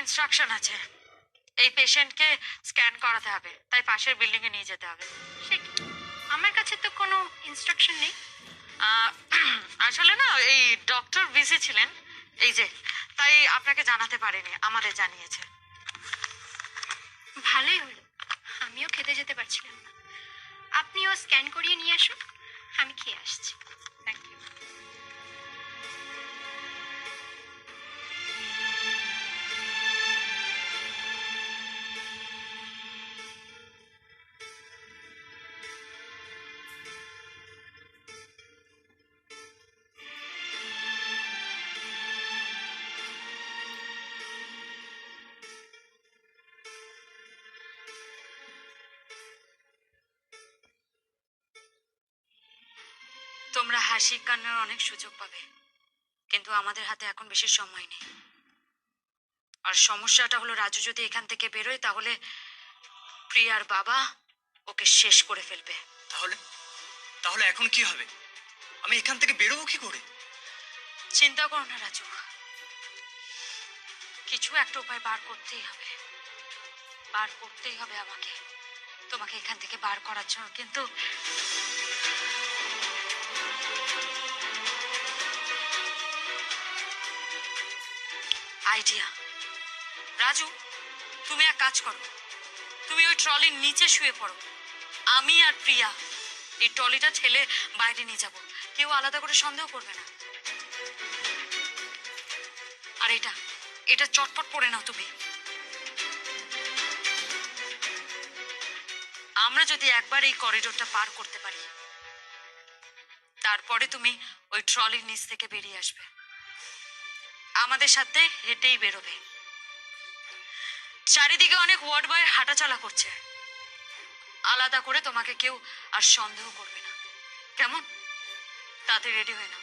Instruction আছে, এই পেশেন্টকে স্ক্যান করাতে হবে, তাই পাশের বিল্ডিং এ নিয়ে যেতে হবে। সে কি? আমার কাছে তো কোনো ইনস্ট্রাকশন নেই। আহ, আসলে না এই ডক্টর বিজি ছিলেন, এই যে তাই আপনাকে জানাতে পারেনি, আমাদের জানিয়েছে। ভালোই হলো, আমিও খেতে যেতে পারছিলাম না। আপনিও স্ক্যান করিয়ে নিয়ে আসুন, আমি খেয়ে আসছি। Thank you. তোমরা হাসি কান্নার অনেক সুযোগ পাবে, কিন্তু আমাদের হাতে এখন বেশি সময় নেই। আর সমস্যাটা হলো রাজু যদি এখান থেকে বেরোয় তাহলে প্রিয়ার বাবা ওকে শেষ করে ফেলবে। তাহলে তাহলে এখন কি হবে? আমি এখান থেকে বেরোবো কি করে? চিন্তা করো না রাজু, কিছু একটা উপায় বার করতেই হবে, বার করতেই হবে আমাকে তোমাকে এখান থেকে বার করার জন্য। কিন্তু আইডিয়া, রাজু তুমি এক কাজ করো, তুমি ওই ট্রলির নিচে শুয়ে পড়ো, আমি আর প্রিয়া এই ট্রলিটা ঠেলে বাইরে নিয়ে যাব, কেউ আলাদা করে সন্দেহ করবে না। আর এটা এটা চটপট পড়ে নাও তুমি। আমরা যদি একবার এই করিডোরটা পার করতে পারি, তারপরে তুমি ওই ট্রলির নিচ থেকে বেরিয়ে আসবে, আমাদের সাথে হেঁটেই বেরোবে। চারিদিকে অনেক ওয়ার্ড বয় হাঁটাচলা করছে, আলাদা করে তোমাকে কেউ আর সন্দেহ করবে না। কেমন? তাতে রেডি হয়ে নাও।